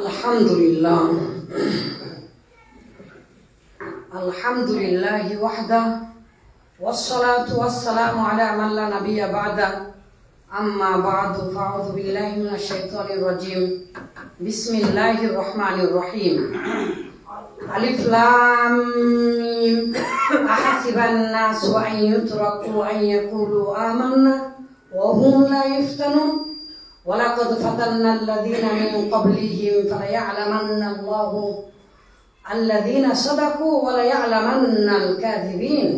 Alhamdulillah. Alhamdulillahi wahda wassalatu wassalamu ala man la nabiyya ba'da amma ba'du fa'udhu billahi minash shaitanir rajim bismillahir rahmanir rahim alif lam mim ahasiban nasu an yutraku an yaqulu amanna wa hum la yuftanun وَلَقَدْ فَتَنَّا الَّذِينَ مِنْ قَبْلِهِمْ فَلَيَعْلَمَنَّ اللَّهُ الَّذِينَ صَدَقُوا وَلَيَعْلَمَنَّ الْكَاذِبِينَ।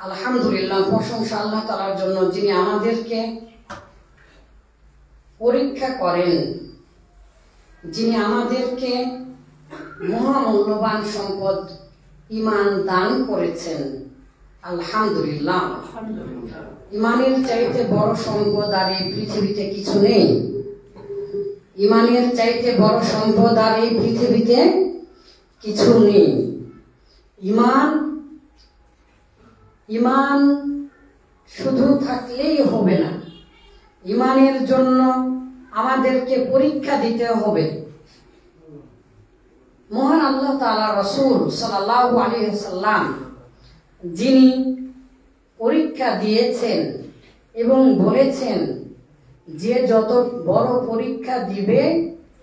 আলহামদুলিল্লাহ, প্রশংসা আল্লাহ তাআলার জন্য যিনি আমাদেরকে পরীক্ষা করেন, যিনি আমাদেরকে মহামূল্যবান সম্পদ ঈমান দান করেছেন। আলহামদুলিল্লাহ। ইমানের চাইতে বড় সম্পদ আর এই পৃথিবীতে কিছু নেই। ইমানের চাইতে বড় সম্পদ আর এই পৃথিবীতে কিছু নেই। ইমান শুধু থাকলেই হবে না, ইমানের জন্য আমাদেরকে পরীক্ষা দিতে হবে। মহান আল্লাহ তাআলা রাসূল সাল্লাল্লাহু আলাইহি ওয়াসাল্লাম যিনি পরীক্ষা দিয়েছেন এবং বলেছেন যে যত বড় পরীক্ষা দিবে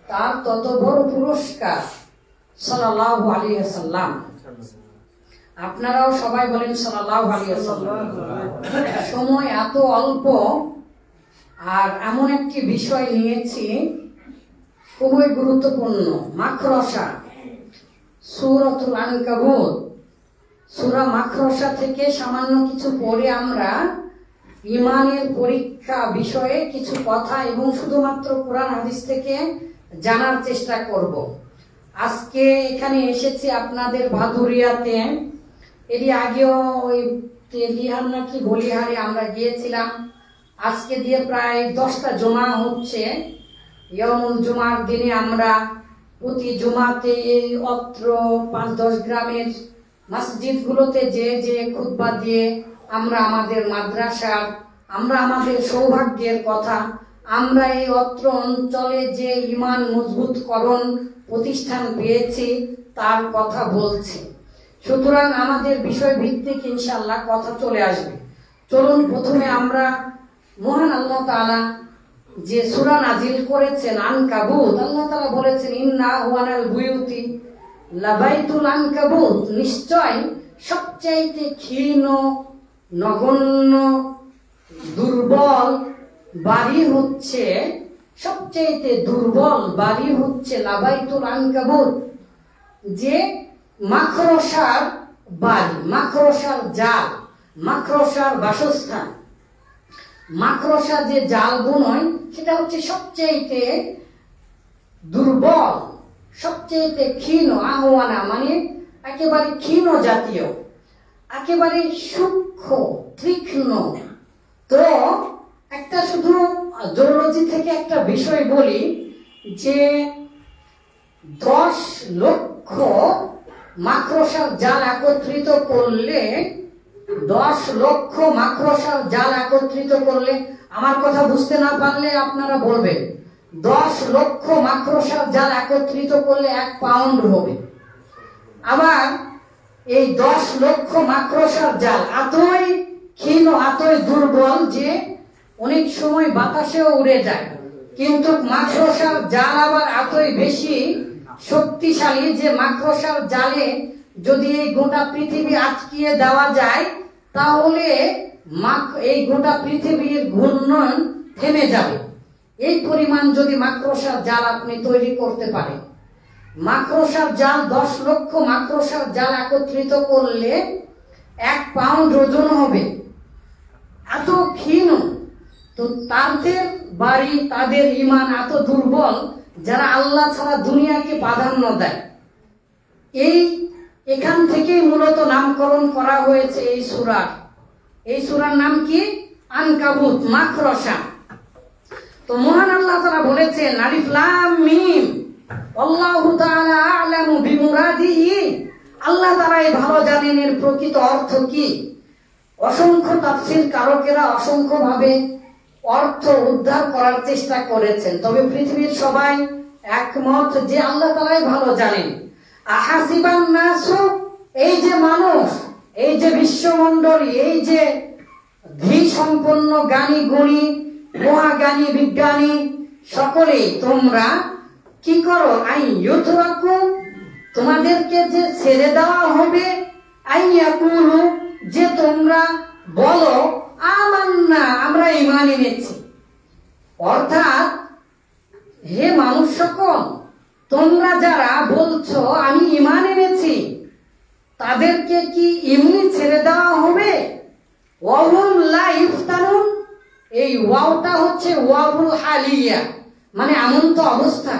তার তত বড় পুরস্কার, সাল্লাল্লাহু আলাইহি ওয়াসাল্লাম। আপনারাও সবাই বলেন সাল্লাল্লাহু আলাইহি ওয়াসাল্লাম। সময় এত অল্প আর এমন একটি বিষয় নিয়েছি খুবই গুরুত্বপূর্ণ, মাখরসা। সূরাতুল আনকাবুত, সূরা মাখরসা থেকে সামান্য কিছু পড়ে আমরা ঈমানের পরীক্ষা বিষয়ে কিছু কথা এবং শুধুমাত্র কোরআন হাদিস থেকে জানার চেষ্টা করব। আজকে এখানে এসেছি আপনাদের ভাদুরিয়াতে, এরই আগেও ওই তেলিহার নাকি বলিহারে আমরা গিয়েছিলাম। আজকে দিয়ে প্রায় 10টা জুমা হচ্ছে। ইয়ামুল জুমার দিনে আমরা প্রতি জুমাতে অত্র 5-10 গ্রামের মসজিদগুলোতে যে খুতবা দিয়ে আমরা আমাদের মাদ্রাসার, আমরা আমাদের সৌভাগ্যের কথা, আমরা এই অত্র অঞ্চলে যে ঈমান মজবুতকরণ প্রতিষ্ঠান পেয়েছি তার কথা বলছি। সুতরাং আমাদের বিষয় ভিত্তিক ইনশাআল্লাহ কথা চলে আসবে। চলুন প্রথমে আমরা মহান আল্লাহ তাআলা যে সূরা নাজিল করেছেন আনকাবুত, আল্লাহ তাআলা বলেছেন ইন্না হুয়ানাল বুয়ুতি লাবাইতুল আনকাবুত, নিশ্চয় সবচাইতে ক্ষীণ, নগণ্য, দুর্বল বাড়ি হচ্ছে, সবচাইতে দুর্বল বাড়ি হচ্ছে লাবাইতুল আনকাবুত, যে মাকড়সার বাড়ি, মাকড়সার জাল, মাকড়সার বাসস্থান। মাকড়সা যে জাল বুনয় সেটা হচ্ছে সবচাইতে দুর্বল, সবচেয়ে ক্ষীণ, আহওয়ানা মানে একেবারে ক্ষীণ জাতীয়, একেবারে সূক্ষ্ম তীক্ষ্ণ। তো একটা শুধু জুওলজি থেকে একটা বিষয় বলি যে 10 লক্ষ মাকড়সার জাল একত্রিত করলে, 10 লক্ষ মাকড়সার জাল একত্রিত করলে, আমার কথা বুঝতে না পারলে আপনারা বলবেন, 10 লক্ষ মাকড়সার জাল একত্রিত করলে 1 পাউন্ড হবে। আবার এই 10 লক্ষ মাকড়সার জাল এতই ক্ষীণ, এতই দুর্বল যে অনেক সময় বাতাসেও উড়ে যায়, কিন্তু মাকড়সার জাল আবার এতই বেশি শক্তিশালী যে মাকড়সার জালে যদি এই গোটা পৃথিবী আটকিয়ে দেওয়া যায় তাহলে এই গোটা পৃথিবীর ঘূর্ণন থেমে যাবে। এই পরিমাণ যদি মাকড়সার জাল আপনি তৈরি করতে পারেন, মাকড়সার জাল 10 লক্ষ মাকড়সার জাল একত্রিত করলে 1 পাউন্ড ওজন হবে। এত ক্ষীণ, তো তাদের বাড়ি, তাদের ঈমান এত দুর্বল যারা আল্লাহ ছাড়া দুনিয়াকে প্রাধান্য দেয়। এখান থেকেই মূলত নামকরণ করা হয়েছে এই সূরার। এই সূরার নাম কি? আনকাবুত, মাখরসা। তো মহান আল্লাহ তাআলা বলেছেন আলিফ লাম মিম আল্লাহু তাআলা আ'লামু বিমুরাদিহি। আল্লাহ তাআলাই ভালো জানেন এর প্রকৃত অর্থ কি। অসংখ্য তাফসীর কারকেরা অসংখ্য ভাবে অর্থ উদ্ধার করার চেষ্টা করেছেন, তবে পৃথিবীর সবাই একমত যে আল্লাহ তাআলাই ভালো জানেন। আহাসিবান নাসু, এই যে মানুষ, এই যে বিশ্বমণ্ডলী, এই যে ধী সম্পন্ন জ্ঞানী গুণী মহাজ্ঞানী বিজ্ঞানী সকলেই তোমরা কি করো? আই ইউতরাকু, তোমাদেরকে যে ছেড়ে দেওয়া হবে, আই ইয়াকুলু, যে তোমরা বলো আমান্না, আমরা ঈমান এনেছি। অর্থাৎ হে মানুষ সকল, তোমরা যারা বলছো আমি ঈমান এনেছি, তাদেরকে কি এমনি ছেড়ে দেওয়া হবে? ওয়াহুম লা ইফতানুন, এই ওয়াওটা হচ্ছে ওয়াউল হালিয়া, মানে এমন্ত অবস্থা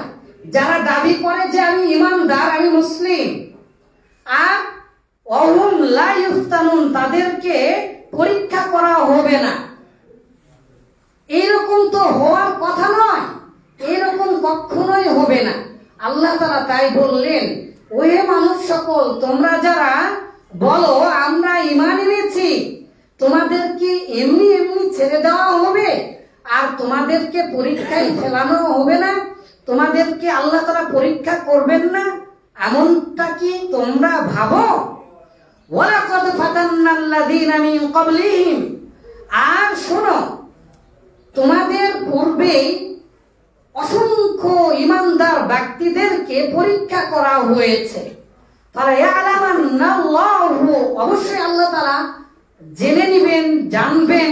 যারা দাবি করে যে আমি ঈমানদার, আমি মুসলিম, আর ওয়াহুম লা ইফতানুন, তাদেরকে পরীক্ষা করা হবে না। এরকম তো হওয়ার কথা নয়, এরকম কখনোই হবে না। আল্লাহ তাআলা তাই বললেন, ওহে মানুষ সকল, তোমরা যারা বলো আমরা ঈমান এনেছি, তোমাদের কি এমনি এমনি ছেড়ে দেওয়া হবে আর তোমাদেরকে পরীক্ষায় ফেলানো হবে না? তোমাদেরকে আল্লাহ তাআলা পরীক্ষা করবেন না, এমনটা কি তোমরা ভাবো? ওয়ালাকাদ ফাতান্নাল্লাযীনা মিন ক্বাবলিহিম, আর শোনো, তোমাদের পূর্বেই অসংখ্য ঈমানদার ব্যক্তিদেরকে পরীক্ষা করা হয়েছে। ফালায়ালামান্নাল্লাহু, অবশ্যই আল্লাহ তাআলা জেনে নেবেন, জানবেন,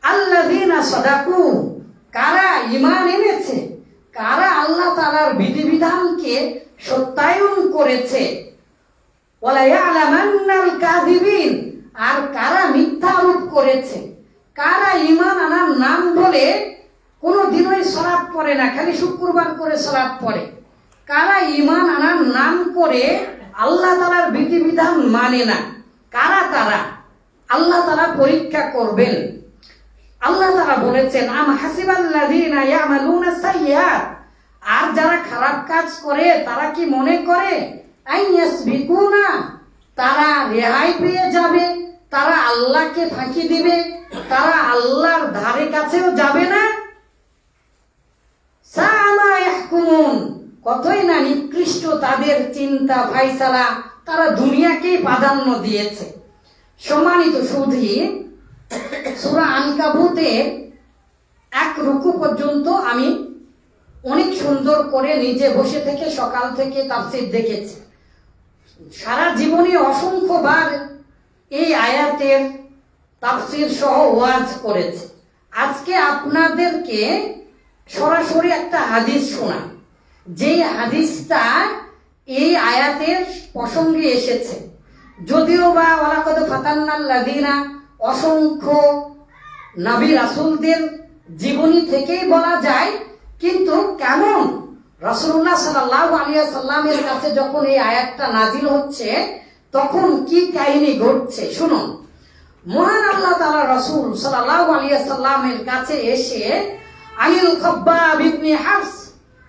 আল্লাযীনা সাদাকু, কারা ঈমান এনেছে, কারা আল্লাহ তাআলার বিধিবিধানকে সত্যায়ন করেছে। ওয়ালায়ালামান্নাল কাযিবিন, আর কারা মিথ্যা আরোপ করেছে, কারা ঈমান আনার নাম বলে কোনো দিনই সালাত পড়ে না, খালি শুক্রবার করে সালাত পড়ে, কারা ঈমান আনার নাম করে আল্লাহ তাআলার বিধিবিধান মানে না, কারা তারা আল্লাহ তাআলা পরীক্ষা করবেন। আল্লাহ তাআলা বলেছেন আম হাসিবাল্লাযীনা ইয়ামালুনা সাইয়্যাত, আর যারা খারাপ কাজ করে তারা কি মনে করে আইয়াসবিকুনা, তারা রেহাই পেয়ে যাবে, তারা আল্লাহকে ফাঁকি দিবে, তারা আল্লাহর ধারে কাছেও যাবে না। সামা ইয়াহকুমুন, কতই না নিকৃষ্ট তাদের চিন্তা ফায়সালা, তারা দুনিয়াকেই প্রাধান্য দিয়েছে। সম্মানিত সুধী, সূরা আনকাবুতের 1 রুকু পর্যন্ত আমি অনেক সুন্দর করে নিজে বসে থেকে সকাল থেকে তাফসীর দেখেছি। সারা জীবনে অসংখ্যবার এই আয়াতের তাফসীর সহ ওয়াজ করেছে। আজকে আপনাদেরকে সরাসরি একটা হাদিস শোনা, যে হাদিসটা এই আয়াতের প্রসঙ্গে এসেছে। যদিও বা ওয়ালাকাদ ফাতান্নাল্লাযীনা অসংখ্য নবী রাসূলদের জীবনী থেকেই বলা যায়, কিন্তু কেমন রাসূলুল্লাহ সাল্লাল্লাহু আলাইহি ওয়াসাল্লামের কাছে যখন এই আয়াতটা নাজিল হচ্ছে তখন কি কাহিনী ঘটছে শুনুন। মহান আল্লাহ তাআলা রাসূল সাল্লাল্লাহু আলাইহি ওয়াসাল্লামের কাছে এসে আনিল খাব্বাব ইবনে হাফস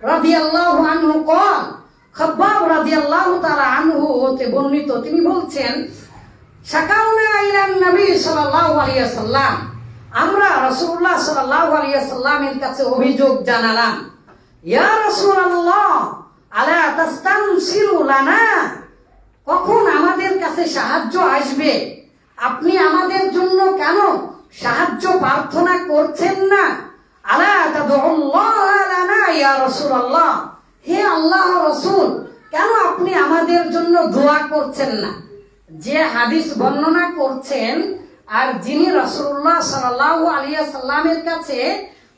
রাদিয়াল্লাহু আনহু قال, খাব্বাব রাদিয়াল্লাহু তাআলা আনহু হতে বর্ণিত, তিনি বলছেন শাকাউনা ইলান নবী সাল্লাল্লাহু আলাইহি ওয়াসাল্লাম, আমরা রাসূলুল্লাহ সাল্লাল্লাহু আলাইহি ওয়াসাল্লামের কাছে অভিযোগ জানালাম, ইয়া রাসূলুল্লাহ আলা তাস্তানসিরু লানা, কখন আমাদের কাছে সাহায্য আসবে? আপনি আমাদের জন্য কেন সাহায্য প্রার্থনা করছেন না? আলা তাদউল্লাহ লানা ইয়া রাসূলুল্লাহ, হে আল্লাহর রাসূল, কেন আপনি আমাদের জন্য দোয়া করছেন না? যে হাদিস বর্ণনা করছেন আর যিনি রাসূলুল্লাহ সাল্লাল্লাহু আলাইহি ওয়াসাল্লামের কাছে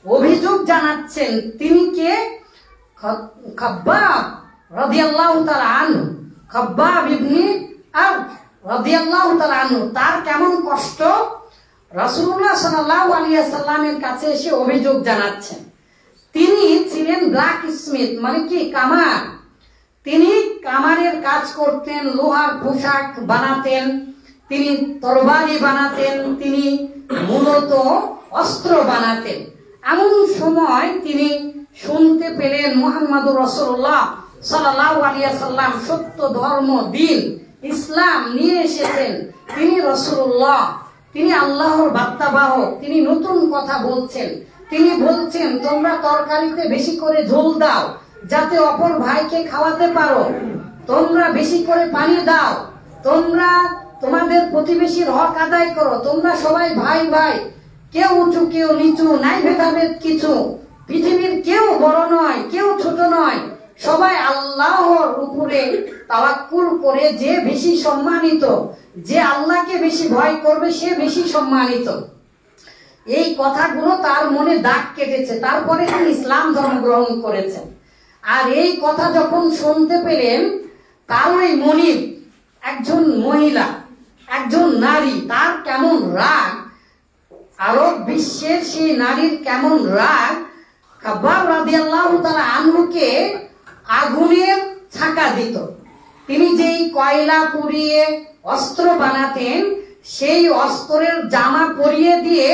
অভিযোগ জানাচ্ছেন তিনি কে? খাব্বাব রাদিয়াল্লাহু তাআলা আনহু, খাব্বাব ইবনে আরদ রাদিয়াল্লাহু তাআলা আনহু। তার কেমন কষ্ট, রাসূলুল্লাহ সাল্লাল্লাহু আলাইহি ওয়াসাল্লামের কাছে এসে অভিযোগ জানাচ্ছেন। তিনি ছিলেন ব্ল্যাক স্মিথ, মানে কি কামার। তিনি কামারের কাজ করতেন, লোহার পোশাক বানাতেন, তিনি তরবারি বানাতেন, তিনি মূলত অস্ত্র বানাতেন। এমন সময় তিনি শুনতে পেলেন মুহাম্মদুর রাসূলুল্লাহ সাল্লাল্লাহু আলাইহি ওয়াসাল্লাম সত্য ধর্ম দিন ইসলাম নিয়ে এসেছেন। তিনি রাসূলুল্লাহ, তিনি আল্লাহর বার্তাবাহক, তিনি নতুন কথা বলছেন। তিনি বলছেন তোমরা তরকারিতে বেশি করে ঝোল দাও যাতে অপর ভাইকে খাওয়াতে পারো, তোমরা বেশি করে পানি দাও, তোমরা তোমাদের প্রতিবেশীর হক আদায় করো, তোমরা সবাই ভাই ভাই, কেউ উঁচু কেউ নিচু, নাই ভেদাভেদ কিছু, পৃথিবীর কেউ বড় নয় কেউ ছোট নয়, সবাই আল্লাহর উপরে তাওয়াক্কুল করে যে বেশি সম্মানিত, যে আল্লাহকে বেশি ভয় করবে সে বেশি সম্মানিত। এই কথাগুলো তার মনে দাগ কেটেছে। তারপরে তিনি ইসলাম ধর্ম গ্রহণ করেছেন। আর এই কথা যখন শুনতে পেলেন, তার ওই মনিব, একজন মহিলা, একজন নারী, তার কেমন রাগ, আরব বিশ্বের সেই নারীর কেমন রাগ, খাব্বাব রাদিয়াল্লাহু তাআলা আনহুকে আগুনের ছাকা দিত। তিনি যেই কয়লা পুড়িয়ে অস্ত্র বানাতেন, সেই অস্ত্রের জামা পরিয়ে দিয়ে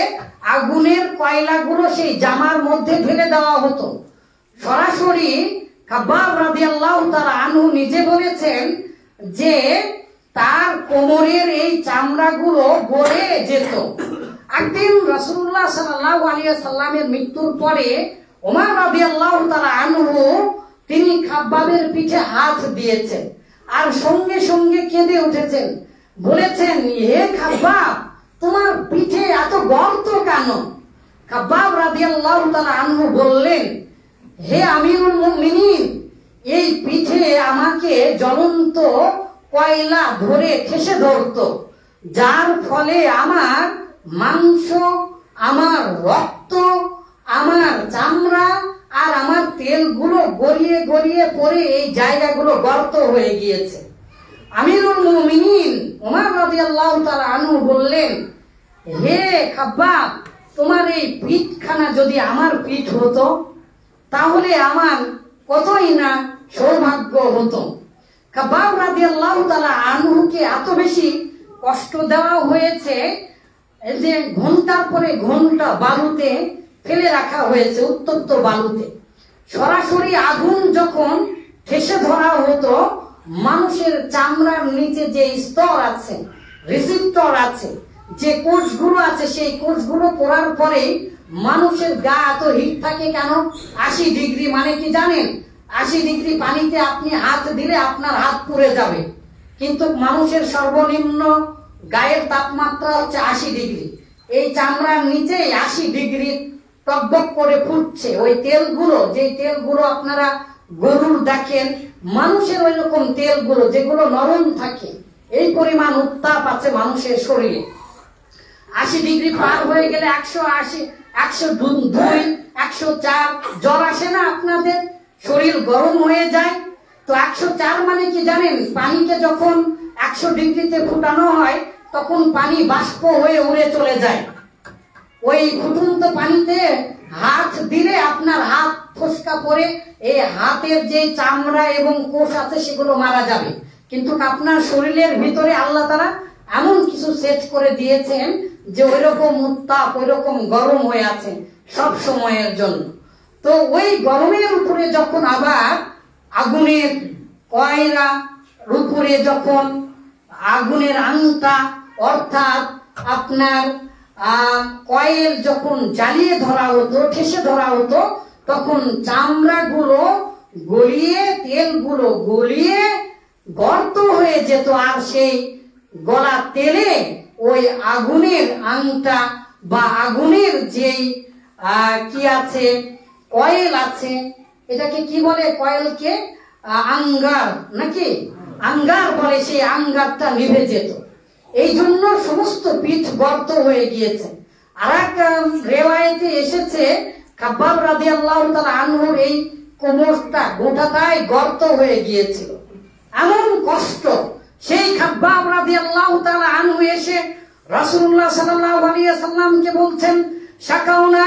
আগুনের কয়লাগুলো সেই জামার মধ্যে ঢেলে দেওয়া হতো। সরাসরি খাব্বাব রাদিয়াল্লাহু তাআলা আনহু নিজে বলেছেন যে তার কোমরের এই চামড়াগুলো গলে যেত। একদিন রাসূলুল্লাহ সাল্লাল্লাহু আলাইহি ওয়াসাল্লামের মৃত্যুর পরে ওমর রাদিয়াল্লাহু তাআলা আনহু তিনি খাব্বাবের পিঠে হাত দিয়েছেন আর সঙ্গে সঙ্গে কেঁদে উঠেছেন, বলেছেন হে খাব্বাব, তোমার পিঠে এত গর্ত কেন? খাব্বাব রাদিয়াল্লাহু তাআলা আনহু বললেন, হে আমিরুল মুমিনিন, এই পিঠে আমাকে জ্বলন্ত কয়লা ধরে ঠেসে ধরত, যার ফলে আমার মাংস, আমার রক্ত, আমার চামড়া আর আমার তেলগুলো গড়িয়ে গড়িয়ে পড়ে এই জায়গাগুলো গর্ত হয়ে গিয়েছে। আমিরুল মুমিনিন ওমর রাদিয়াল্লাহু তাআলা আনহু বললেন, হে খাব্বাব, তোমার এই পিঠখানা যদি আমার পিঠ হতো তাহলে আমার কতই না সৌভাগ্য হতো। খাব্বাব রাদিয়াল্লাহু তাআলা আনহুকে এত বেশি কষ্ট দেওয়া হয়েছে যে ঘন্টার পরে ঘন্টা বালুতে ফেলে রাখা হয়েছে, উত্তপ্ত বালুতে। সরাসরি আগুন যখন ঠেসে ধরা হতো, মানুষের চামড়ার নিচে যে স্তর আছে, রিসিপ্টর আছে, যে কোষগুলো আছে, সেই কোষগুলো পড়ার পরে মানুষের গা এত হিট থাকে কেন? 80 ডিগ্রি, মানে কি জানেন? 80 ডিগ্রি পানিতে আপনি হাত দিলে আপনার হাত পুড়ে যাবে, কিন্তু মানুষের সর্বনিম্ন গায়ের তাপমাত্রা হচ্ছে 80 ডিগ্রি। এই চামড়ার নিচে 80 ডিগ্রি টকবক করে ফুটছে ওই তেলগুলো, যে তেলগুলো আপনারা গরুর দেখেন, মানুষের ওই রকম তেলগুলো যেগুলো নরম থাকে, এই পরিমাণ উত্তাপ আছে মানুষের শরীরে। 80 ডিগ্রি পার হয়ে গেলে 180, 102, 104 জ্বর আসে না আপনাদের? শরীর গরম হয়ে যায়। তো 104 মানে কি জানেন? পানিকে যখন 100 ডিগ্রিতে ফুটানো হয় তখন পানি বাষ্প হয়ে উড়ে চলে যায়। ওই ফুটন্ত পানিতে হাত দিলে আপনার হাত ফসকা পড়ে এই হাতের যে চামড়া এবং কোষ আছে সেগুলো মারা যাবে। কিন্তু আপনার শরীরের ভিতরে আল্লাহ তাআলা এমন কিছু সেট করে দিয়েছেন যে ওই রকম উত্তাপ, ওই রকম গরম হয়ে আছে সব সময়ের জন্য। তো ওই গরমের উপরে যখন আবার আগুনের কয়লা উপরে যখন আগুনের আংটা, অর্থাৎ আপনার কয়েল যখন জ্বালিয়ে ধরা হতো, ঠেসে ধরা হতো, তখন চামড়াগুলো গলিয়ে, তেলগুলো গলিয়ে গর্ত হয়ে যেত। আর সেই গলা তেলে ওই আগুনের আংটা বা আগুনের যেই কি আছে, কয়েল আছে, এটাকে কি বলে? কয়েলকে আঙ্গার নাকি আঙ্গার বলে, সেই আঙ্গারটা নিভে যেত। এই জন্য সমস্ত পিঠ গর্ত হয়ে গিয়েছে। আর এক রেওয়ায়েতে এসেছে খাব্বাব রাদিয়াল্লাহু তাআলা আনহুর এই কোমরটা গোটাটাই গর্ত হয়ে গিয়েছিল, এমন কষ্ট। সেই খাব্বাব রাদিয়াল্লাহু তাআলা আনহু এসে রাসূলুল্লাহ সাল্লাল্লাহু আলাইহি ওয়াসাল্লামকে বলছেন, শাকাউনা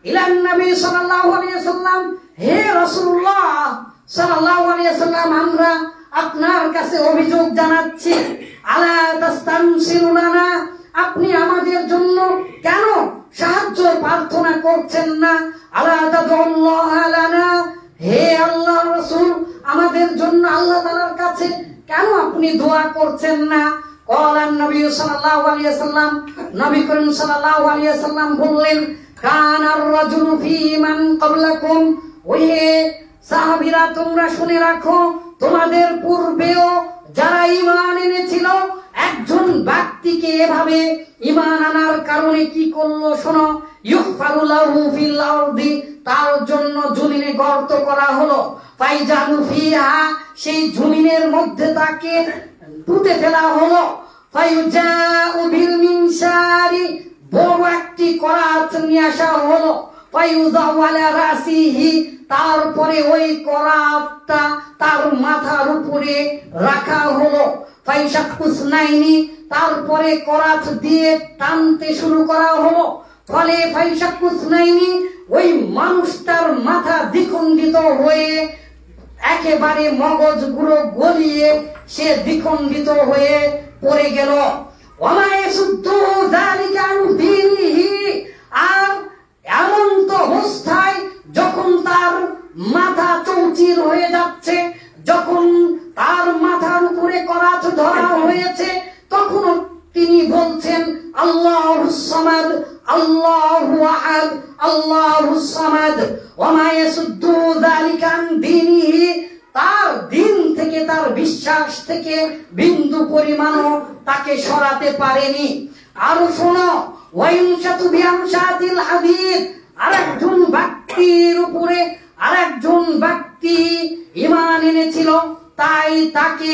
ইলান নবী সাল্লাল্লাহু আলাইহি ওয়াসাল্লাম, হে রাসূলুল্লাহ সাল্লাল্লাহু আলাইহি ওয়াসাল্লাম, আমরা আপনার কাছে অভিযোগ জানাচ্ছি। আলা তাস্তানসিরুনা, আপনি আমাদের জন্য কেন সাহায্য প্রার্থনা করছেন না? আলা তাদুল্লাহ লানা, হে আল্লাহর রাসূল, আমাদের জন্য আল্লাহ তাআলার কাছে কেন আপনি দোয়া করছেন না? ক্বালান নবী সাল্লাল্লাহু আলাইহি ওয়াসাল্লাম, নবী করিম সাল্লাল্লাহু আলাইহি ওয়াসাল্লাম বললেন, কানার রাজুলু ফী মান ক্বাবলাকুম, ওহে সাহাবীরা, তোমরা শুনে রাখো, তোমাদের পূর্বেও যারা ঈমান এনেছিল, একজন ব্যক্তিকে এভাবে ঈমান আনার কারণে কি করলো শোনো, ইউফারু লাহু ফিল আরদি, তার জন্য জমিনে গর্ত করা হলো, ফাইজালু ফিহা, সেই জমিনের মধ্যে তাকে পুঁতে ফেলা হলো, ফায়ুজাউ বিল মিনশারি, বড় একটি করাত নিয়ে আসা হলো, ফায়ুযাউ আলা রাসিহি, তারপরে ওই করাতটা তার মাথার উপরে রাখা হলো, ফাইশাকুসনাইনি, তারপরে করাত দিয়ে টানতে শুরু করা হলো, ফলে ফাইশাকুসনাইনি, ওই মানুষটার মাথা দ্বিখণ্ডিত হয়ে একেবারে মগজগুলো গলিয়ে সে দ্বিখণ্ডিত হয়ে পড়ে গেল। ওমা ইয়াসুদ্দু যালিকা আন দীনিহি, আর এমন তো অবস্থায় যখন তার মাথা চৌচির হয়ে যাচ্ছে, যখন তার মাথার উপরে করাত ধরা হয়েছে, তখন তিনি বলছেন আল্লাহুস সামাদ, আল্লাহু আহাদ, আল্লাহুস সামাদ, ওমা ইয়াসুদ্দু যালিকা আন দীনিহি, তার দিন থেকে, তার বিশ্বাস থেকে বিন্দু পরিমাণও তাকে সরাতে পারেনি। আরো শোনো, ওয়াইনশাতু বিআমশাতিল হাদীদ, আরেকজন ব্যক্তির উপরে আরেকজন ব্যক্তি ঈমান এনেছিল, তাই তাকে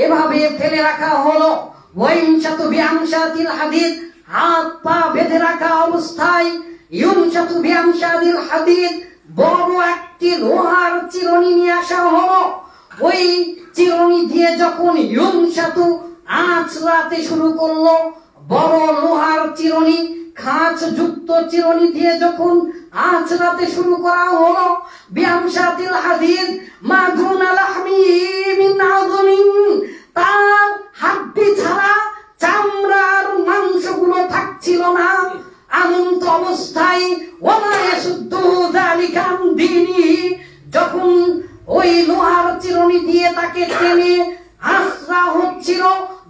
এভাবে ফেলে রাখা হলো। ওয়াইনশাতু বিআমশাতিল হাদীদ, হাত পা বেঁধে রাখা অবস্থায়, ইউনশাতু বিআমশাতিল হাদীদ, বড় একটি লোহার চিরুনি নিয়ে আসা হলো। ওই চিরুনি দিয়ে যখন ইউনশাতু আঁচড়াতে শুরু করলো, বড় লোহার চিরুনি, খাঁচ যুক্ত চিরুনি দিয়ে যখন আঁচড়াতে শুরু করা হলো, বিআমশাতিল হাদীদ মা দুনা লাহমিহি মিন আযমিন, তার হাড্ডি ছাড়া চামড়ার মাংসগুলো থাকছিল না। এমন তো অবস্থায় ওমা ইয়াসুদ্দু যালিকা আন দীনিহি, যখন ওই লোহার চিরুনি দিয়ে তাকে টেনে আঁচড়া হচ্ছিল,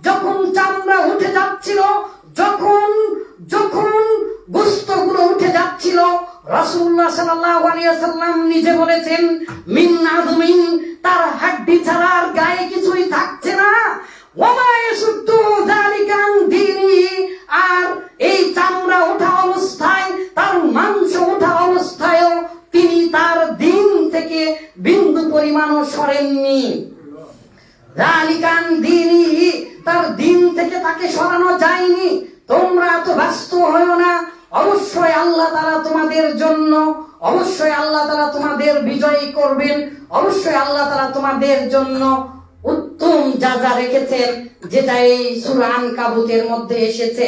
যখন চামড়া উঠে যাচ্ছিল, যখন যখন গোশতগুলো উঠে যাচ্ছিল, রাসূলুল্লাহ সাল্লাল্লাহু আলাইহি ওয়াসাল্লাম নিজে বলেছেন, মিন আযমিন, তার হাড্ডি ছাড়া আর গায়ে কিছুই থাকছে না। ওমা ইয়াসুদ্দু যালিকা আন দীনিহি, আর এই চামড়া ওঠা অবস্থায়, তার মাংস ওঠা অবস্থায়ও তিনি তার দিন থেকে বিন্দু পরিমাণও সরেননি। যালিকা আন দীনিহি, তার দিন থেকে তাকে সরানো যায়নি। তোমরা তো ব্যস্ত হয়ো না, অবশ্যই আল্লাহ তাআলা তোমাদের জন্য, অবশ্যই আল্লাহ তাআলা তোমাদের বিজয়ী করবেন, অবশ্যই আল্লাহ তাআলা তোমাদের জন্য উত্তম যা রেখেছেন, যেটা এই সূরা আনকাবুতের মধ্যে এসেছে।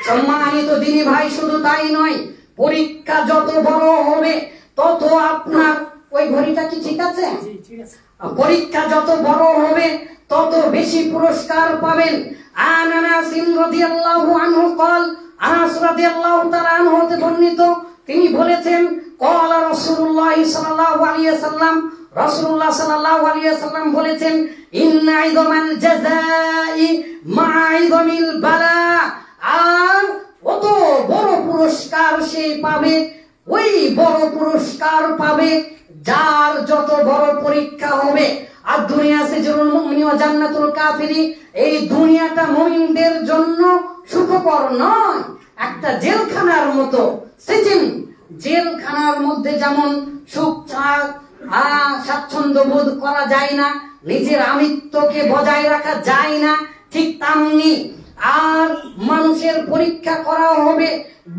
সম্মানিত দিনী ভাই, শুধু তাই নয়, পরীক্ষা যত বড় হবে তত আপনার, ওই ঘড়িটা কি ঠিক আছে? পরীক্ষা যত বড় হবে তত বেশি পুরস্কার পাবেন। আনাস রাদিয়াল্লাহু আনহু قال, আনাস রাদিয়াল্লাহু তাআলা আনহু হতে বর্ণিত, তিনি বলেছেন, قال রাসূলুল্লাহ সাল্লাল্লাহু আলাইহি ওয়াসাল্লাম, রাসূলুল্লাহ সাল্লাল্লাহু আলাইহি ওয়াসাল্লাম বলেছেন, ইন্না ইযমান জাযাই মা ইযমিল বালা, আর কত বড় পুরস্কার সে পাবে, ওই বড় পুরস্কার পাবে যার যত বড় পরীক্ষা হবে। আর দুনিয়া সিজনুল মুমিনি ওয়া জান্নাতুল কাফিরি, এই দুনিয়াটা মুমিনদের জন্য সুখকর নয়, একটা জেলখানার মতো। সিজন, জেলখানার মধ্যে যেমন সুখ স্বাচ্ছন্দ্য বোধ করা যায় না, নিজের আমিত্বকে বজায় রাখা যায় না, ঠিক তেমনি আর মানুষের পরীক্ষা করা হবে,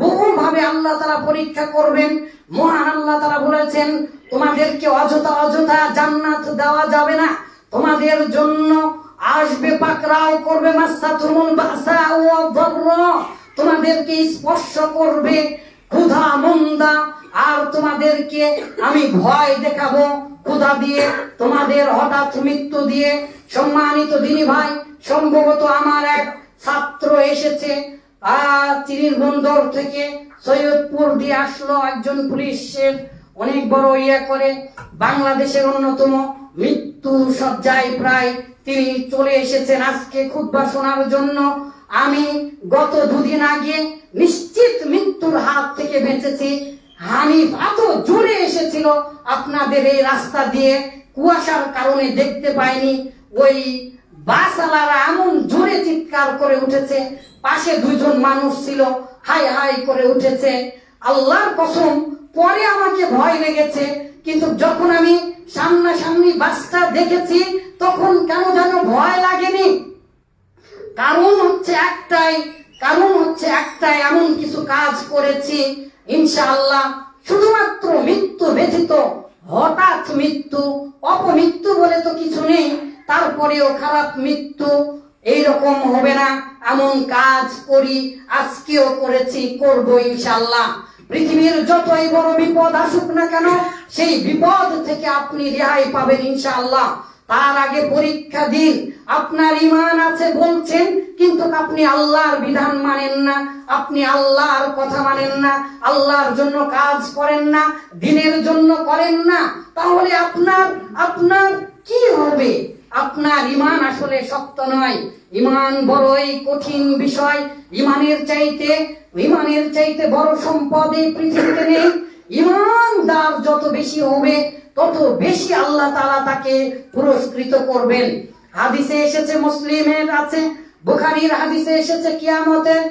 বহুভাবে আল্লাহ তাআলা পরীক্ষা করবেন। মহান আল্লাহ তাআলা বলেছেন, তোমাদেরকে অযথা জান্নাত দেওয়া যাবে না, তোমাদের জন্য আসবে পাকড়াও করবে, মাসাতুমুল বাসা ওয়া দাররা, তোমাদেরকে স্পর্শ করবে ক্ষুধা মন্দা, আর তোমাদেরকে আমি ভয় দেখাবো ক্ষুধা দিয়ে, তোমাদের হঠাৎ মৃত্যু দিয়ে। সম্মানিত দিনী ভাই, সম্ভবত আমার এক ছাত্র এসেছে চিরির বন্দর থেকে, সৈয়দপুর দিয়ে আসলো, একজন পুলিশের অনেক বড় করে, বাংলাদেশের অন্যতম মৃত্যু সজ্জায় প্রায় তিনি চলে এসেছেন আজকে খুতবা শোনার জন্য। আমি গত দুদিন আগে নিশ্চিত মৃত্যুর হাত থেকে বেঁচেছি। হানিফ এত জোরে এসেছিল আপনাদের এই রাস্তা দিয়ে, কুয়াশার কারণে দেখতে পাইনি। ওই বাসওয়ালারা এমন জোরে চিৎকার করে উঠেছে, পাশে দুইজন মানুষ ছিল, হাই হাই করে উঠেছে। আল্লাহর কসম, পরে আমাকে ভয় লেগেছে, কিন্তু যখন আমি সামনাসামনি বাসটা দেখেছি তখন কেন যেন ভয় লাগেনি। কারণ হচ্ছে একটাই, এমন কিছু কাজ করেছি ইনশাআল্লাহ, শুধুমাত্র মৃত্যু ব্যতীত, হঠাৎ মৃত্যু, অপমৃত্যু বলে তো কিছু নেই, তারপরেও খারাপ মৃত্যু এইরকম হবে না, এমন কাজ করি, আজকেও করেছি, করব ইনশাআল্লাহ। পৃথিবীর যতই বড় বিপদ আসুক না কেন, সেই বিপদ থেকে আপনি রেহাই পাবেন ইনশাআল্লাহ। তার আগে পরীক্ষা দিন। আপনার ঈমান আছে বলছেন, কিন্তু আপনি আল্লাহর বিধান মানেন না, আপনি আল্লাহর কথা মানেন না, আল্লাহর জন্য কাজ করেন না, দ্বীনের জন্য করেন না, তাহলে আপনার কি হবে? আপনার ঈমান আসলে শক্ত নয়। ঈমান বড়ই কঠিন বিষয়। ঈমানের চাইতে বড় সম্পদ এই পৃথিবীতে নেই। ঈমানদার যত বেশি হবে তত বেশি আল্লাহ তাআলা তাকে পুরস্কৃত করবেন। হাদিসে এসেছে, মুসলিমের আছে, বুখারীর হাদিসে এসেছে, কিয়ামতের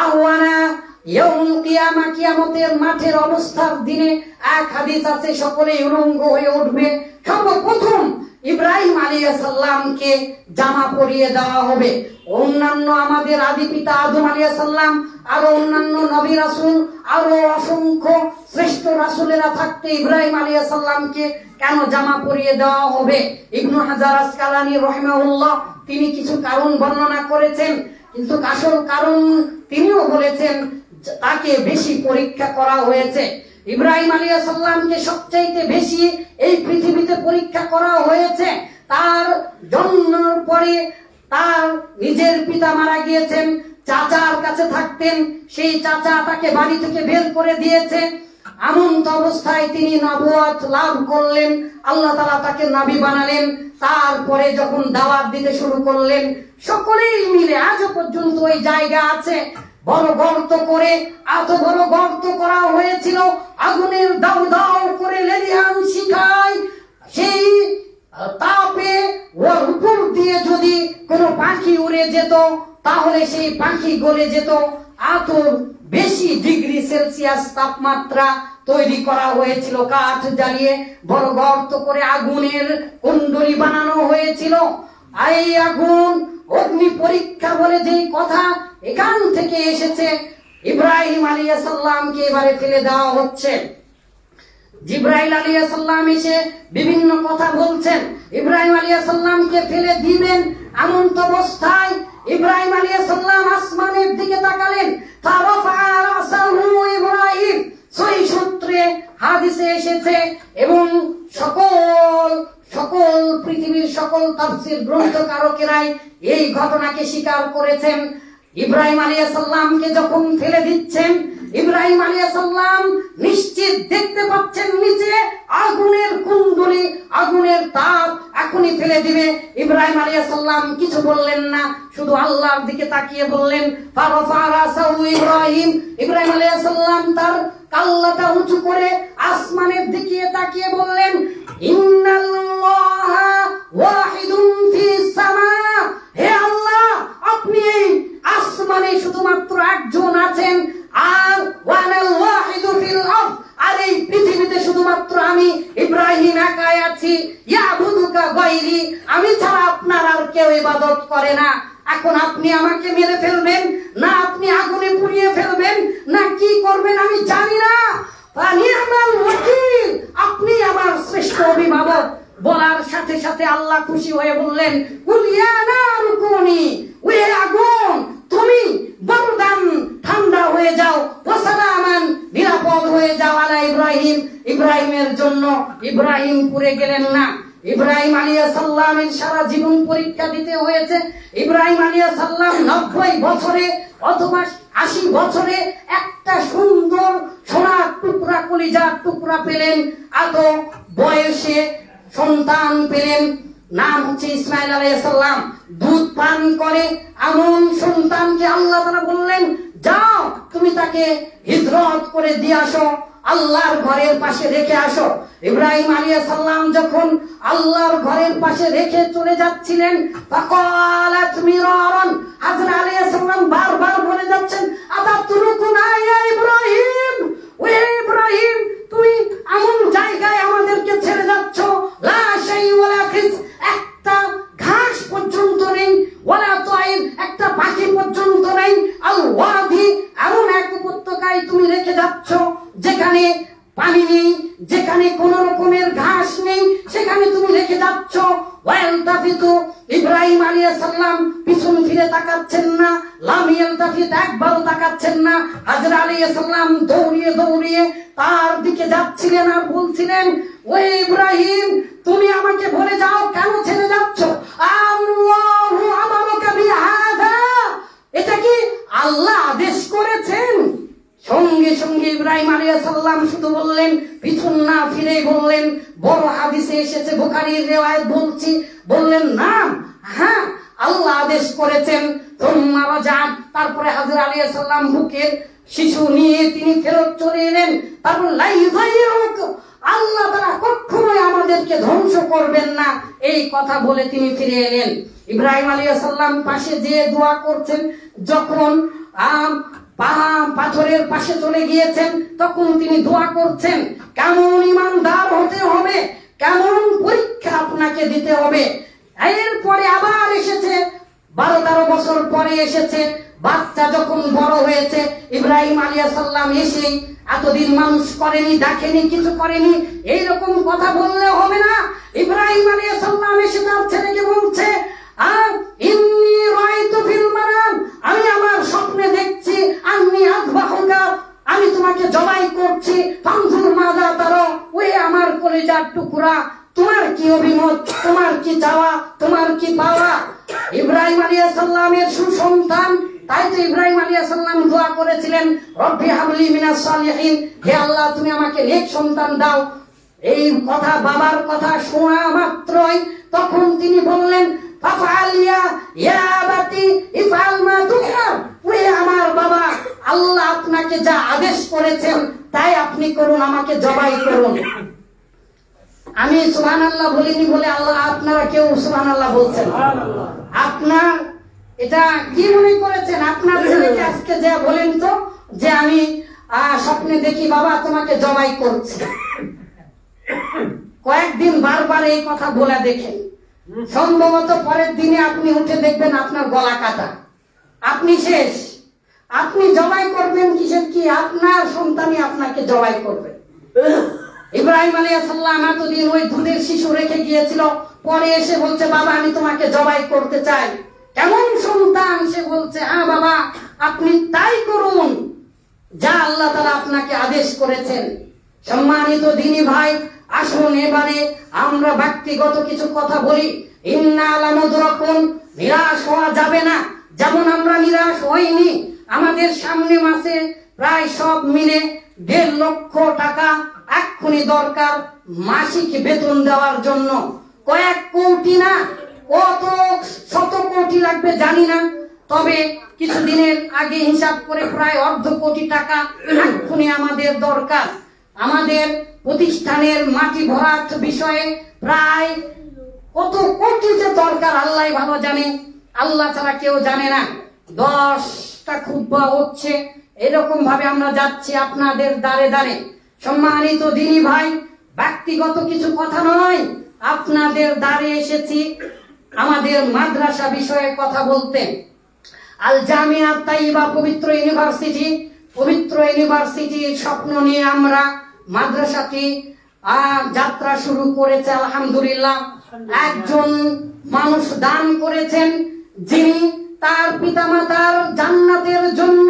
আহওয়ানা ইয়াউমুল কিয়ামা, কিয়ামতের মাঠের অবস্থার দিনে এক হাদিস আছে, সকলেই উলঙ্গ হয়ে উঠবে। সর্বপ্রথম ইব্রাহিম আলাইহিস সালামকে জামা পরিয়ে দেওয়া হবে। অন্যান্য আমাদের আদি পিতা আদম আলাইহিস সালাম, আরো অন্যান্য নবী রাসূল, আরো অসংখ্য শ্রেষ্ঠ রাসূলেরা থাকতে ইব্রাহিম আলাইহিস সালামকে কেন জামা পরিয়ে দেওয়া হবে? ইবনু হাজার আসকালানী রাহিমাহুল্লাহ তিনি কিছু কারণ বর্ণনা করেছেন, কিন্তু আসল কারণ তিনিও বলেছেন তাকে বেশি পরীক্ষা করা হয়েছে। ইব্রাহিম আলাইহিস সালামকে সবচাইতে বেশি এই পৃথিবীতে পরীক্ষা করা হয়েছে। তার জন্মের পরে তার নিজের পিতা মারা গিয়েছেন, চাচার কাছে থাকতেন, সেই চাচা তাকে বাড়ি থেকে বের করে দিয়েছে। এমন অবস্থায় তিনি নবুয়ত লাভ করলেন, আল্লাহ তাআলা তাকে নবী বানালেন। তারপরে যখন দাওয়াত দিতে শুরু করলেন, সকলেই মিলে আজও পর্যন্ত ওই জায়গা আছে, বড় গর্ত করে, এত বড় গর্ত করা হয়েছিল, আগুনের দাউ দাউ করে লেলিহান শিখায়, সেই তাপে ওর উপর দিয়ে যদি কোনো পাখি উড়ে যেত তাহলে সেই পাখি গলে যেত। এত বেশি ডিগ্রি সেলসিয়াস তাপমাত্রা তৈরি করা হয়েছিল, কাঠ জ্বালিয়ে বড় গর্ত করে আগুনের কুণ্ডলী বানানো হয়েছিল। এই আগুন অগ্নি পরীক্ষা বলে যেই কথা এখান থেকে এসেছে, ইব্রাহিম আলাইহিস সালামকে এবারে ফেলে দেওয়া হচ্ছে। জিবরাইল আলাইহিস সালাম এসে বিভিন্ন কথা বলছেন, ইব্রাহিম আলাইহিস সালামকে ফেলে দিবেন। এমন অবস্থায় ইব্রাহিম আলাইহিস সালাম আসমানের দিকে তাকালেন, ফারাফা রাসাহু ইব্রাহিম, সহিহ সূত্রে হাদিসে এসেছে, এবং সকল পৃথিবীর সকল তাফসীর গ্রন্থকারকেরাই এই ঘটনাকে স্বীকার করেছেন। ইব্রাহিম আলাইহিস সালামকে যখন ফেলে দিচ্ছেন, ইব্রাহিম আলাইহিস সালাম নিশ্চিত দেখতে পাচ্ছেন নিচে আগুনের কুণ্ডলী, আগুনের তাপ এখনই ফেলে দিবে। ইব্রাহিম আলাইহিস সালাম কিছু বললেন না, শুধু আল্লাহর দিকে তাকিয়ে বললেন, ফারাফা রাসাহু ইব্রাহিম। ইব্রাহিম আলাইহিস সালাম তার কাল্লাটা উঁচু করে আসমানের দিকে তাকিয়ে বললেন, ইন্নাল্লাহা ওয়াহিদুন ফিস সামা, হে আল্লাহ, আপনি আসমানে শুধুমাত্র একজন আছেন, আর ওয়ানাল ওয়াহিদু ফিল আরদ, আর এই পৃথিবীতে শুধুমাত্র আমি ইব্রাহিম একাই আছি। ইয়াবুদুকা গায়রি, আমি ছাড়া আপনার আর কেউ ইবাদত করে না। এখন আপনি আমাকে মেরে ফেলবেন, না আপনি আগুনে পুড়িয়ে ফেলবেন, না কি করবেন আমি জানি না। নি'মাল ওয়াকিল, আপনি আমার শ্রেষ্ঠ অভিভাবক। বলার সাথে সাথে সাথে আল্লাহ খুশি হয়ে বললেন, কুল ইয়া নারু কুনি, ওহে আগুন তুমি বরদান ঠান্ডা হয়ে যাও, ওয়া সালামান নিরাপদ হয়ে যাও আলা ইব্রাহিম, ইব্রাহিমের জন্য। ইব্রাহিম পুড়ে গেলেন না। ইব্রাহিম আলাইহিস সালামের সারা জীবন পরীক্ষা দিতে হয়েছে। ইব্রাহিম আলাইহিস সালাম 90 বছরে অথবা 80 বছরে একটা সুন্দর সোনার টুকরা, কলিজার টুকরা পেলেন। এত বয়সে সন্তান পেলেন, নাম হচ্ছে ইসমাইল আলাইহিস সালাম। দুধ পান করে এমন সন্তানকে আল্লাহ তাআলা বললেন, যাও তুমি তাকে হিজরত করে দিয়ে আসো, আল্লাহর ঘরের পাশে রেখে আসো। ইব্রাহিম আলাইহিস সালাম যখন আল্লাহর ঘরের পাশে রেখে চলে যাচ্ছিলেন, ফাকালাত মিরারান, হযরত আলাইহিস সালাম বারবার বলে যাচ্ছেন, আতাতরুকুনা ইয়া ইব্রাহিম, ওহে ইব্রাহিম তুমি এমন জায়গায় আমাদেরকে ছেড়ে যাচ্ছ, লা শাই ওয়ালা খিস, একটা ঘাস পর্যন্ত নেই, ওয়ালা তাইর, একটা পাখি পর্যন্ত নেই, আল ওয়াদি, এমন এক উপত্যকায় তুমি রেখে যাচ্ছ যেখানে পানি নেই, যেখানে কোন রকমের ঘাস নেই, সেখানে তুমি রেখে যাচ্ছ। ওয়ালতাফিতু, ইব্রাহিম আলাইহিস সালাম পিছন ফিরে তাকাচ্ছেন না, লাম ইয়ালতাফিত, একবারও তাকাচ্ছেন না। হযরত আলাইহিস সালাম দৌড়িয়ে দৌড়িয়ে তার দিকে যাচ্ছিলেন আর বলছিলেন, ও ইব্রাহিম তুমি আমাকে বলে যাও, কেন ছেড়ে যাচ্ছ? আল্লাহু আমারুকা বিহাদা, এটা কি আল্লাহ আদেশ করেছেন? সঙ্গে সঙ্গে ইব্রাহিম আলাইহিস সালাম শুধু বললেন, পিছন না ফিরে বললেন, বড় হাদিসে এসেছে, বুখারীর রিওয়ায়াত বলছি, বললেন না, হ্যাঁ আল্লাহ আদেশ করেছেন। তুম্মা রাজাত, তারপরে হযরত আলাইহিস সালাম বুকের শিশু নিয়ে তিনি ফেরত চলে এলেন। তারপর লা ইউযাইয়ুক, আল্লাহ তাআলা কখনোই আমাদেরকে ধ্বংস করবেন না, এই কথা বলে তিনি ফিরে এলেন। ইব্রাহিম আলাইহিস সালাম পাশে যে দোয়া করছেন, যখন পাথরের পাশে চলে গিয়েছেন তখন তিনি দোয়া করছেন, কেমন ইমানদার হতে হবে, কেমন পরীক্ষা আপনাকে দিতে হবে। এরপরে আবার এসেছে 12-13 বছর পরে এসেছে, বাচ্চা যখন বড় হয়েছে, ইব্রাহিম আলাইহিস সালাম এসে এতদিন মানুষ করেনি, দেখেনি, কিছু করেনি, এইরকম কথা বললে হবে না। ইব্রাহিম আলাইহিস সালাম এসে তার ছেলেকে বলছে, ইন্নী রাআইতু ফিল মানাম, আমি আমার স্বপ্নে দেখছি, আন্নী আযবাহুকা, আমি তোমাকে জবাই করছি, ফানজুর মাযা তারা, ওই আমার কলিজার টুকরা, তোমার কি অভিমত, তোমার কি চাওয়া, তোমার কি পাওয়া? ইব্রাহিম আলাইহিস সালামের সুসন্তান, তাই তো ইব্রাহিম আলাইহিস সালাম দোয়া করেছিলেন, রব্বি হাবলি মিনাস সালিহিন, হে আল্লাহ তুমি আমাকে নেক সন্তান দাও। এই কথা, বাবার কথা শোনা মাত্রই তখন তিনি বললেন, ফাফআল ইয়া আবাতি ইফআল মা তুমার, ওহে আমার বাবা, আল্লাহ আপনাকে যা আদেশ করেছেন তাই আপনি করুন, আমাকে জবাই করুন। আমি সুবহানাল্লাহ বলিনি বলে আল্লাহ, আপনারা কেউ সুবহানাল্লাহ বলছেন? আপনার এটা কি মনে করেছেন? আপনার ছেলেকে আজকে যে বলেন তো যে আমি স্বপ্নে দেখি বাবা তোমাকে জবাই করছে, কয়েকদিন বারবার এই কথা বলে দেখেন, সম্ভবত পরের দিনে আপনি উঠে দেখবেন আপনার গলা কাটা, আপনি শেষ। আপনি জবাই করবেন কিসের কি? আপনার সন্তানই আপনাকে জবাই করবে। ইব্রাহিম আলাইহিস সালাম এতদিন ওই দুধের শিশু রেখে গিয়েছিল, পরে এসে বলছে বাবা আমি তোমাকে জবাই করতে চাই। কেমন সন্তান? সে বলছে, হ্যাঁ বাবা আপনি তাই করুন যা আল্লাহ তাআলা আপনাকে আদেশ করেছেন। সম্মানিত দিনী ভাই, আসুন এবারে আমরা ব্যক্তিগত কিছু কথা বলি। ইন্না লামুদরাকুন, নিরাশ হওয়া যাবে না, যেমন আমরা নিরাশ হইনি। আমাদের সামনে মাসে প্রায় সব মিলে 1.5 লক্ষ টাকা এক্ষুনি দরকার মাসিক বেতন দেওয়ার জন্য। কয়েক কোটি না, কত শত কোটি লাগবে জানি না, তবে কিছুদিনের আগে হিসাব করে প্রায় 1/2 কোটি টাকা এক্ষুনি আমাদের দরকার। আমাদের প্রতিষ্ঠানের মাটি ভরাট বিষয়ে প্রায় কত কোটি যে দরকার আল্লাহ ভালো জানে, আল্লাহ ছাড়া কেউ জানে না। 10টা খুতবা হচ্ছে, এরকম ভাবে আমরা যাচ্ছি আপনাদের দ্বারে দ্বারে। সম্মানিত দিনী ভাই, ব্যক্তিগত কিছু কথা নয়, আপনাদের দ্বারে এসেছি আমাদের মাদ্রাসা বিষয়ে কথা বলতে। আল জামিয়া তাইয়্যিবা পবিত্র ইউনিভার্সিটির স্বপ্ন নিয়ে আমরা মাদ্রাসাটি যাত্রা শুরু করেছে। আলহামদুলিল্লাহ একজন মানুষ দান করেছেন যিনি তার পিতামাতার জান্নাতের জন্য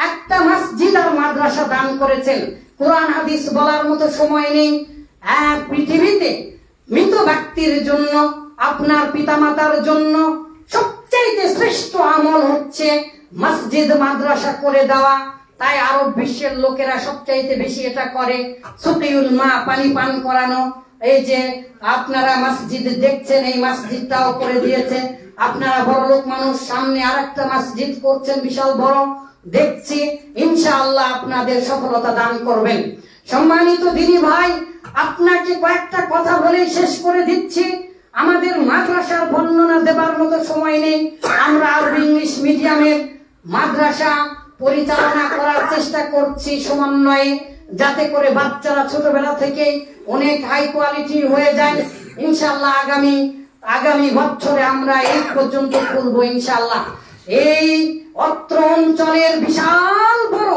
একটা মসজিদ আর মাদ্রাসা দান করেছেন। কোরআন হাদিস বলার মতো সময় নেই। পৃথিবীতে মৃত ব্যক্তির জন্য, আপনার পিতামাতার জন্য সবচেয়ে শ্রেষ্ঠ আমল হচ্ছে মসজিদ মাদ্রাসা করে দেওয়া। তাই আরব বিশ্বের লোকেরা সবচাইতে বেশি এটা করে। সুকিউল মা, পানি পান করানো। এই যে আপনারা মসজিদ দেখছেন, এই মসজিদটাও করে দিয়েছে। আপনারা বড়লোক মানুষ, সামনে আরেকটা মসজিদ করছেন বিশাল বড়, দেখছি। ইনশাআল্লাহ আপনাদের সফলতা দান করবেন। সম্মানিত দিনী ভাই, আপনাকে কয়েকটা কথা বলে শেষ করে দিচ্ছি। আমাদের মাদ্রাসার বর্ণনা দেবার মতো সময় নেই। আমরা আরবি ইংলিশ মিডিয়ামের মাদ্রাসা পরিচালনা করার চেষ্টা করছি সমন্বয়ে, যাতে করে বাচ্চারা ছোটবেলা থেকে অনেক হাই কোয়ালিটি হয়ে যায়। ইনশাআল্লাহ আগামী বছরে আমরা এই পর্যন্ত করবো ইনশাআল্লাহ। এই অত্র অঞ্চলের বিশাল বড়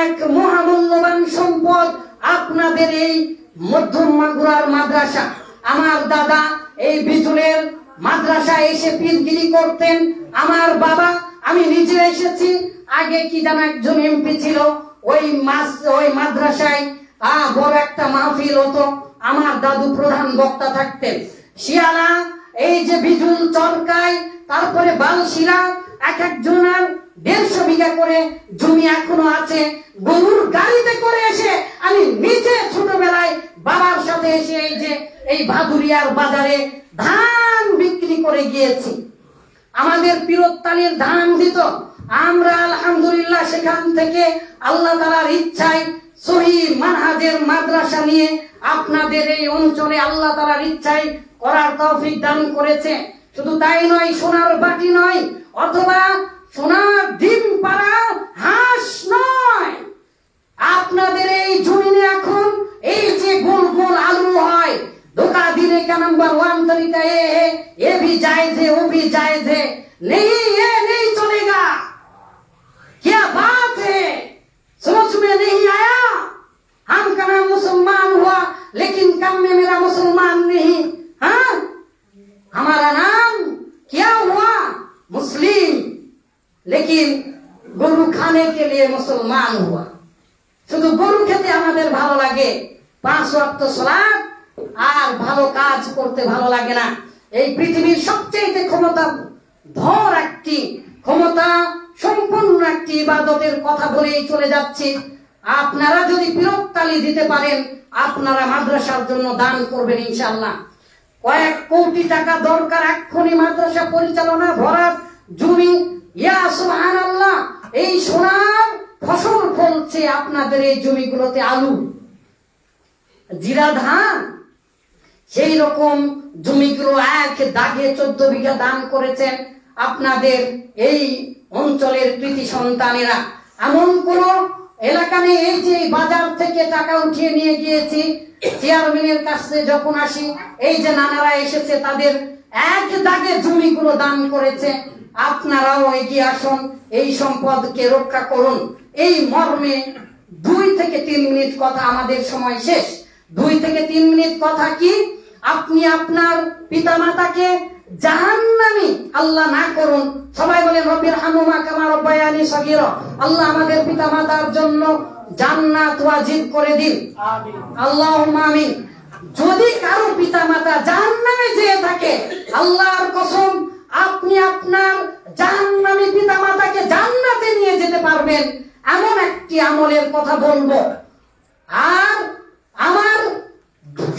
এক মহামূল্যবান সম্পদ আপনাদের এই মধ্যম মাগুরার মাদ্রাসা। আমার দাদা এই বিজুলের মাদ্রাসায় এসে পীরগিরি করতেন। আমার বাবা, আমি নিজে এসেছি। আগে কি যেন একজন এমপি ছিল, ওই মাদ্রাসায় বড় একটা মাহফিল হতো, আমার দাদু প্রধান বক্তা থাকতেন। শিয়ালা, এই যে বিজুল, চরকায়, তারপরে বালশিরা, এক একজনের 150 বিঘা করে জমি এখনো আছে। গরুর গাড়িতে করে এসে আমি নিজে ছোটবেলায় বাবার সাথে এসে এই ভাদুরিয়ার বাজারে ধান বিক্রি করে গিয়েছি। আমাদের পীরত্তালির ধান দিত। আমরা আলহামদুলিল্লাহ সেখান থেকে আল্লাহ তাআলার ইচ্ছায় সহিহ মানহাজের মাদ্রাসা নিয়ে আপনাদের এই অঞ্চলে আল্লাহ তাআলার ইচ্ছায় করার তৌফিক দান করেছে। শুধু তাই নয়, সোনার বাটি নয়, অথবা সোনার ডিম পাড়া হাঁস নয়, আপনাদের এই জমিনে এখন এই যে গোল গোল আলু হয়, धोखा देने का नंबर 1 तरीका ये भी जायज है, वो भी जायज है। नहीं, ये नहीं चलेगा। क्या बात है, समझ में नहीं आया? हम का नाम मुसलमान हुआ, लेकिन कम में मेरा मुसलमान नहीं। हाँ, हमारा नाम क्या हुआ? मुस्लिम, लेकिन गरु खाने के लिए मुसलमान हुआ। শুধু গরু খেতে আমাদের ভালো লাগে, 5 ওয়াক্ত সালাত আর ভালো কাজ করতে ভালো লাগে না। এই পৃথিবীর সবচেয়ে ক্ষমতা সম্পন্ন একটি ইবাদতের কথা বলেই চলে যাচ্ছি। আপনারা যদি পীরত্তালি দিতে পারেন, আপনারা মাদ্রাসার জন্য দান করবেন ইনশাআল্লাহ। কয়েক কোটি টাকা দরকার এক্ষুনি মাদ্রাসা পরিচালনা, ভরাট জমি। ইয়া সুবহানাল্লাহ, এই সোনার ফসল ফলছে আপনাদের এই জমিগুলোতে, আলু, জিরা, ধান। সেই রকম জমিগুলো এক দাগে 14 বিঘা দান করেছেন আপনাদের এই অঞ্চলের কৃতি সন্তানেরা। এমন কোন এলাকা নেই এই যে বাজার থেকে টাকা উঠিয়ে নিয়ে গিয়েছি, চেয়ারম্যানের কাছে যখন আসি, এই যে নানারা এসেছে, তাদের এক দাগে জমিগুলো দান করেছে। আপনারাও এগিয়ে আসুন, এই সম্পদকে রক্ষা করুন। এই মর্মে 2 থেকে 3 মিনিট কথা, আমাদের সময় শেষ। 2 থেকে 3 মিনিট কথা কি, আপনি আপনার পিতামাতাকে জাহান্নামী আল্লাহ না করুন। সবাই বলেন রব্বির হামহুমা কামা রাব্বায়ানি সগীরা। আল্লাহ আমাদের পিতামাতার জন্য জান্নাত ওয়াজিব করে দিন, আমিন, আল্লাহুম্মা আমিন। যদি কারো পিতামাতা জাহান্নামে যেয়ে থাকে, আল্লাহর কসম, আপনি আপনার জাহান্নামী পিতামাতাকে জান্নাতে নিয়ে যেতে পারবেন এমন একটি আমলের কথা বলবো। আর আমার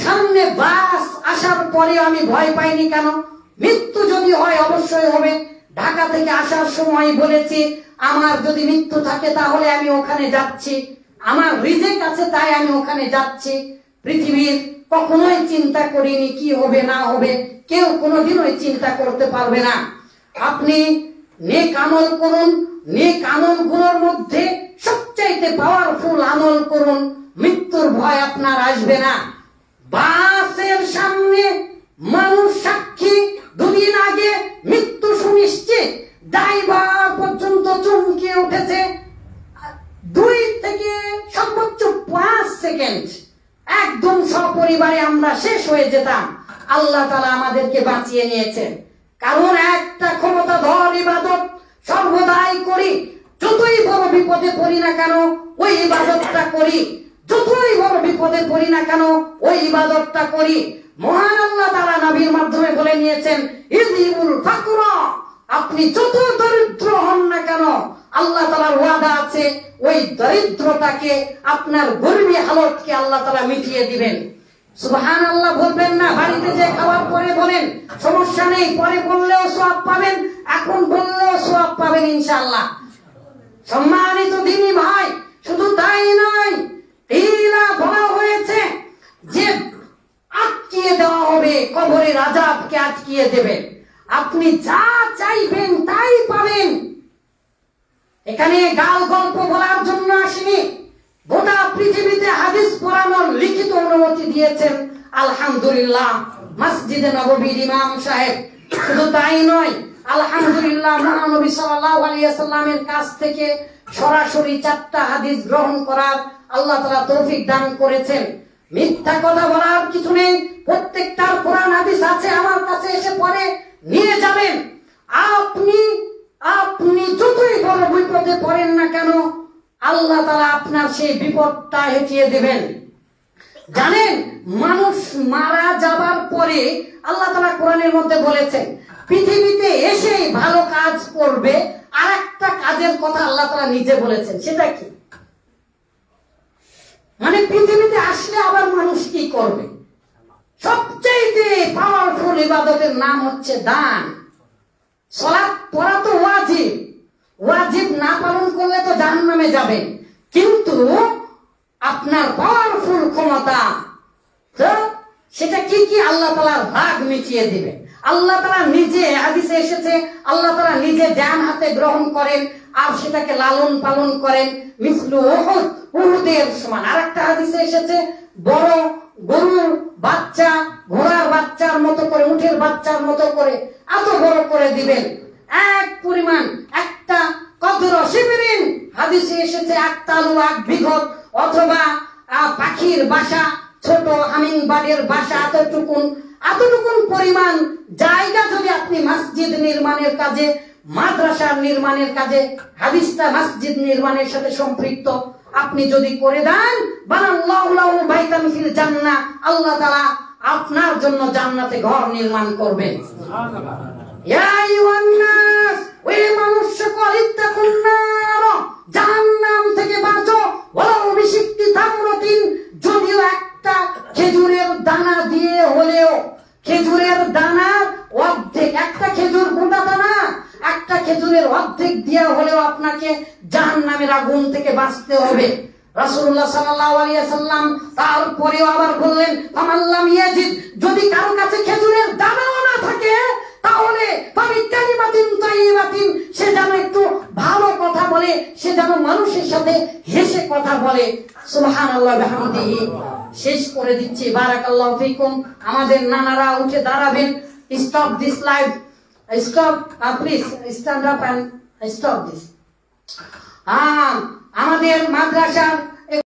সামনে বাস আসার পরে আমি ভয় পাইনি কেন? মৃত্যু যদি হয় অবশ্যই হবে। ঢাকা থেকে আসার সময় বলেছি, আমার যদি মৃত্যু থাকে তাহলে আমি ওখানে যাচ্ছি, আমার রিজেক্ট আছে তাই আমি ওখানে যাচ্ছি। পৃথিবীর কখনোই চিন্তা করিনি কি হবে না হবে, কেউ কোনোদিনই চিন্তা করতে পারবে না। আপনি নেক আমল করুন, নেক আমলগুলোর মধ্যে সবচাইতে পাওয়ারফুল আমল করুন, মৃত্যুর ভয় আপনার আসবে না। বাসের সামনে মানুষ সাক্ষী, 2 দিন আগে মৃত্যু সুনিশ্চিত, ড্রাইভার পর্যন্ত চমকে উঠেছে। 2 থেকে সর্বোচ্চ 5 সেকেন্ড একদম সপরিবারে আমরা শেষ হয়ে যেতাম। আল্লাহ তাআলা আমাদেরকে বাঁচিয়ে নিয়েছেন। কারণ একটা ক্ষমতাধর ইবাদত সর্বদাই করি, যতই বড় বিপদে পড়ি না কেন ওই ইবাদতটা করি, যতই বড় বিপদে পড়ি না কেন ওই ইবাদতটা করি। মহান আল্লাহ তাআলা নবীর মাধ্যমে বলে নিয়েছেন, ইযিবুল ফাকরা, আপনি যত দরিদ্র হন না কেন আল্লাহ তাআলার ওয়াদা আছে ওই দরিদ্রতাকে, আপনার গরিবী হালতকে আল্লাহ তাআলা মিটিয়ে দিবেন। সুবহানাল্লাহ বলবেন না? বাড়িতে যে খাওয়ার পরে বলেন, সমস্যা নেই, পরে বললেও সওয়াব পাবেন, এখন বললেও সওয়াব পাবেন ইনশাআল্লাহ। সম্মানিত দিনী ভাই, শুধু তাই নয়, ইলা বলা হয়েছে যে আটকিয়ে দেওয়া হবে, কবরের আযাবকে আটকিয়ে দেবেন, আপনি যা চাইবেন তাই পাবেন। এখানে গাল গল্প বলার জন্য আসেনি, গোটা পৃথিবীতে হাদিস পড়ানোর লিখিত অনুমতি দিয়েছেন আলহামদুলিল্লাহ মসজিদে নববীর ইমাম সাহেব। শুধু তাই নয়, আলহামদুলিল্লাহ মহানবী সাল্লাল্লাহু আলাইহি ওয়াসাল্লামের কাছ থেকে সরাসরি 4টা হাদিস গ্রহণ করার আল্লাহ তাআলা তৌফিক দান করেছেন। মিথ্যা কথা বলার কিছু নেই, প্রত্যেকটার কোরআন হাদিস আছে, আমার কাছে এসে পড়ে নিয়ে যাবেন। আপনি যতই বড় বিপদে পড়েন না কেন আল্লাহ তাআলা আপনার সেই বিপদটা হেঁটিয়ে দেবেন। জানেন, মানুষ মারা যাবার পরে আল্লাহ তাআলা কোরআনের মধ্যে বলেছেন পৃথিবীতে এসেই ভালো কাজ করবে, আর একটা কাজের কথা আল্লাহ তাআলা নিজে বলেছেন। সেটা কি? মানে পৃথিবীতে আসলে আবার মানুষ কি করবে? সবচেয়ে পাওয়ারফুল ইবাদতের নাম হচ্ছে দান। সালাত পড়া তো ওয়াজিব, ওয়াজিব না পালন করলে তো জাহান্নামে যাবেন, কিন্তু আপনার পাওয়ারফুল ক্ষমতা তো সেটা কি কি? আল্লাহ তাআলার ভাগ মিটিয়ে দিবেন। আল্লাহ তাআলা নিজে, হাদিসে এসেছে, আল্লাহ তাআলা নিজে ডান হাতে গ্রহণ করেন আর সেটাকে লালন পালন করেন মিসলু উহুদ, উহুদের সমান। আরেকটা হাদিসে এসেছে বড় গরুর বাচ্চা ঘোড়ার বাচ্চার মতো করে, উটের বাচ্চার মতো করে এত বড় করে দিবেন। এক পরিমাণ একটা কদর শিবিরিন, হাদিসে এসেছে একতালু এক বিঘত, অথবা পাখির বাসা, ছোট হামিং বার্ডের বাসা এতটুকুন পরিমাণ জায়গা যদি আপনি মসজিদ নির্মাণের কাজে, মাদ্রাসার নির্মাণের কাজে, হাদিসটা মসজিদ নির্মাণের সাথে সম্পৃক্ত, আপনি যদি করে দেন, বানাল্লাহু লাহু বাইতান ফিল জান্নাহ, আল্লাহ তাআলা আপনার জন্য জান্নাতে ঘর নির্মাণ করবেন। সুবহানাল্লাহ। ইয়া আইয়ুহান নাস, ওই মানুষ সকল, ইত্তাকুন নার, জাহান্নাম থেকে বাঁচো, ওয়ালাউ বিশিক্কি তামরাতিন, যদিও একটা খেজুরের দানা দিয়ে হলেও, খেজুরের দানার অর্ধেক, একটা খেজুর গোটা দানা, একটা খেজুরের অর্ধেক দিয়ে হলেও আপনাকে জাহান্নামের আগুন থেকে বাঁচতে হবে। রাসূলুল্লাহ সাল্লাল্লাহু আলাইহি ওয়াসাল্লাম তারপরেও আবার বললেন, ফামাল্লাম ইয়াজিদ, যদি কারো কাছে খেজুরের দানাও না থাকে তাহলে ফাবিকালিমাতিন তাইয়িবাতিন, সে যেন একটু ভালো কথা বলে, সে যেন মানুষের সাথে হেসে কথা বলে। সুবহানাল্লাহ বিহামদিহি। শেষ করে দিচ্ছি, বারাকাল্লাহু ফিকুম। আমাদের নানারা উঠে দাঁড়াবেন। Stop this live, stop, please stand up and stop this. আমাদের মাদ্রাসার